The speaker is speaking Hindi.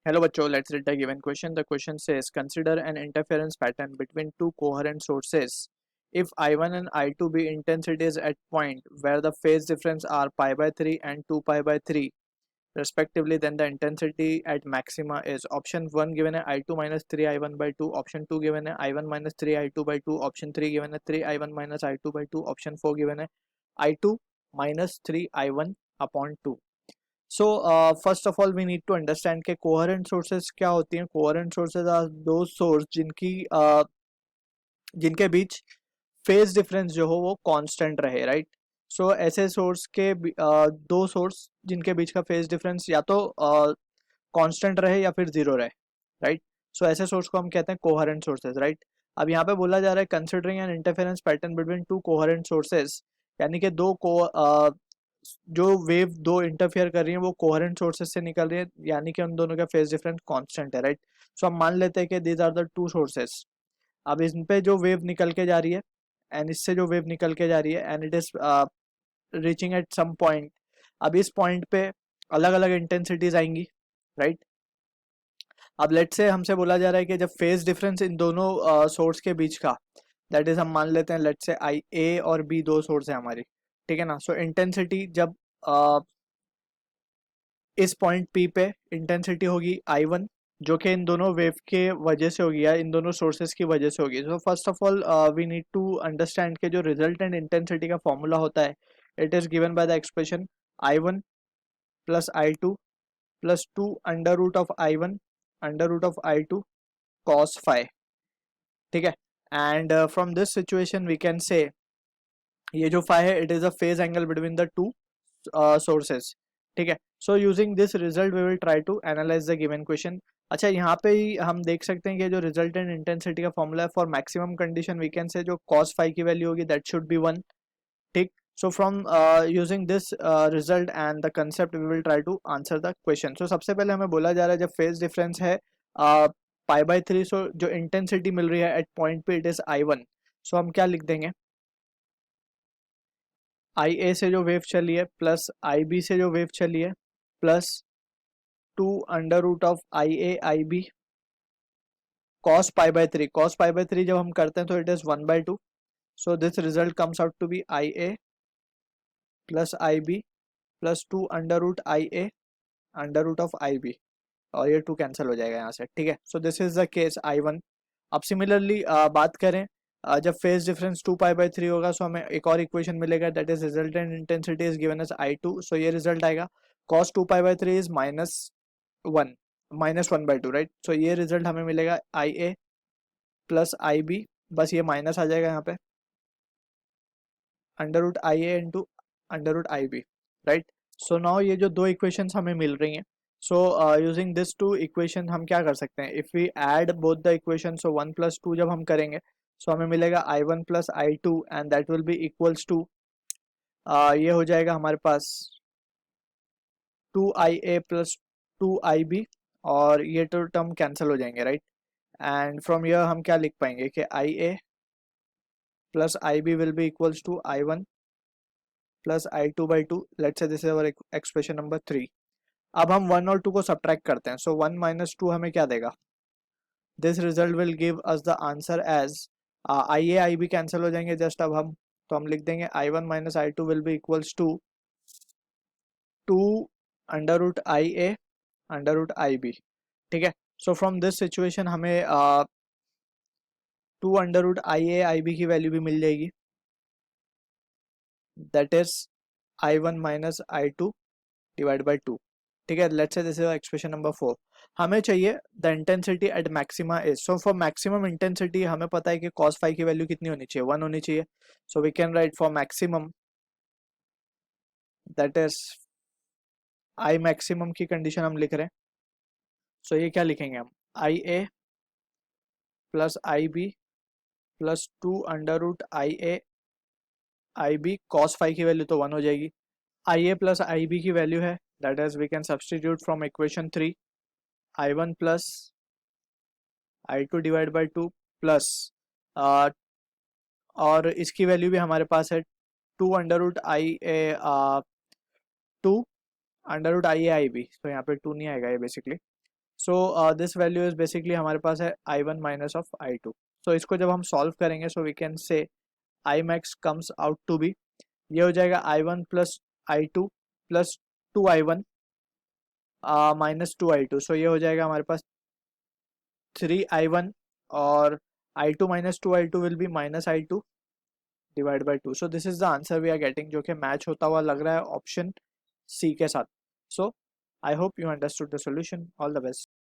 Hello बच्चों, let's read the given question. The question says consider an interference pattern between two coherent sources. If I1 and I2 be intensities at point where the phase difference are pi by 3 and 2 pi by 3 respectively, then the intensity at maxima is option 1 given है I2 minus 3 I1 by 2, option 2 given है I1 minus 3 I2 by 2, option 3 given है 3 I1 minus I2 by 2, option 4 given है I2 minus 3 I1 upon 2. So first of all we need to understand कि coherent sources क्या होती हैं. Coherent sources are those source जिनके बीच फेज डिफरेंस जो हो वो कांस्टेंट रहे, राइट. सो ऐसे सोर्स के दो सोर्स जिनके बीच का फेज डिफरेंस या तो कांस्टेंट रहे या फिर जीरो रहे, राइट. सो ऐसे सोर्स को हम कहते हैं कोहेरेंट सोर्सेज, राइट. अब यहाँ पे बोला जा रहा है considering an interference pattern between two coherent sources, यानी कि जो वेव दो इंटरफेयर कर रही है वो कोहेरेंट सोर्सेज से निकल रही है, यानी कि उन दोनों का फेज डिफरेंस कांस्टेंट है, राइट. सो हम मान लेते हैं कि these are the two sources. अब इन पे जो वेव निकल के जा रही है एंड इससे जो वेव निकल के जा रही है and it is reaching at some point. अब इस पॉइंट पे अलग अलग इंटेंसिटीज आएंगी, राइट. अब लेट से हमसे बोला जा रहा है कि जब फेज डिफरेंस इन दोनों सोर्स के बीच का, दैट इज हम मान लेते हैं लेट से आई ए और बी दो सोर्स है हमारी, ठीक है ना. सो इंटेंसिटी जब इस पॉइंट पी पे इंटेंसिटी होगी I1 जो कि इन दोनों वेव के वजह से होगी या इन दोनों सोर्सेज की वजह से होगी. So first of all we need to understand के जो रिजल्टेंट इंटेंसिटी का फॉर्मूला होता है it is given by the expression I1 plus I2 plus 2 under root of I1 under root of I2 cos phi, ठीक है. And from this situation we can say ये जो phi है it is a phase angle between the two sources, ठीक है. So using this result we will try to analyse the given question. अच्छा, यहाँ पे ही हम देख सकते हैं कि जो रिजल्टेंट इंटेंसिटी का फॉर्मूला है for maximum condition we can say जो cos phi की वैल्यू होगी दैट शुड बी 1, ठीक. So from using this result and the concept we will try to answer the question. So सबसे पहले हमें बोला जा रहा है जब फेज डिफरेंस है पाई बाई 3, सो जो इंटेंसिटी मिल रही है एट पॉइंट पे इट इज I1. सो हम क्या लिख देंगे, आई ए से जो वेव चली है प्लस आई बी से जो वेव चली है plus 2 under root of I B cos pi by 3. Cos pi by 3 जब हम करते हैं तो it is 1/2. So this result comes out to be I A plus I B plus 2 under root I A under root of I B, और ये 2 कैंसिल हो जाएगा यहाँ से, ठीक है. सो this is the case I1. अब सिमिलरली बात करें जब फेज डिफरेंस 2 पाई बाई 3 होगा सो हमें एक और इक्वेशन मिलेगा that is resultant intensity is given as I2. So ये रिजल्ट आएगा cos 2 pi by 3 is -1 -1/2, right. So ये रिजल्ट हमें मिलेगा आई ए प्लस आई बी, बस ये माइनस आ जाएगा यहाँ पे under root I A into under root I B, right. So now ये जो दो इक्वेशंस हमें मिल रही हैं, so using this two equation हम क्या कर सकते हैं, if we add both the equation, so 1 + 2 जब हम करेंगे सो हमें मिलेगा I1 plus I2 and that will be equals to ये हो जाएगा हमारे पास 2IA प्लस 2IB, और ये तो टर्म कैंसिल हो जाएंगे, राइट. एंड फ्रॉम यर हम क्या लिख पाएंगे कि IA plus IB will be equals to I1 plus I2/2. Let's say this is our expression number 3. अब हम 1 और 2 को सब्ट्रैक्ट करते हैं, सो 1 - 2 हमें क्या देगा, this result will give us the answer as IA IB cancel हो जाएंगे जस्ट. अब हम लिख देंगे I1 - I2 will be equals to 2 under root IA under root IB, ठीक है. सो फ्रॉम दिस सिचुएशन हमें 2 अंडर रूट IA IB की वैल्यू भी मिल जाएगी, that is I1 - I2 divide by 2, ठीक है. Let's say this is expression number 4. हमें चाहिए the intensity at maxima is, so for maximum intensity हमें पता है कि cos phi की वैल्यू कितनी होनी चाहिए, 1 होनी चाहिए. So we can write for maximum that is I maximum की कंडीशन हम लिख रहे हैं. सो ये क्या लिखेंगे हम, IA plus IB plus 2 under root IA IB cos phi की वैल्यू तो 1 हो जाएगी. IA प्लस IB की वैल्यू है that is we can substitute from equation 3 I1 plus I2 divide by 2 plus और इसकी वैल्यू भी हमारे पास है 2 under root I A 2 under root IA IB. तो यहाँ पे 2 नहीं आएगा ये basically. So this value is basically हमारे पास है I1 माइनस ऑफ I2. सो इसको जब हम सॉल्व करेंगे सो we can say I max comes out to be, ये हो जाएगा I1 plus I2 plus 2I1 minus 2I2. सो ये हो जाएगा हमारे पास 3I1 और I2 minus 2I2 will be minus I2 divide by 2. So this is the answer we are getting, जो कि मैच होता हुआ लग रहा है ऑप्शन सी के साथ. So I hope you understood the solution. All the best.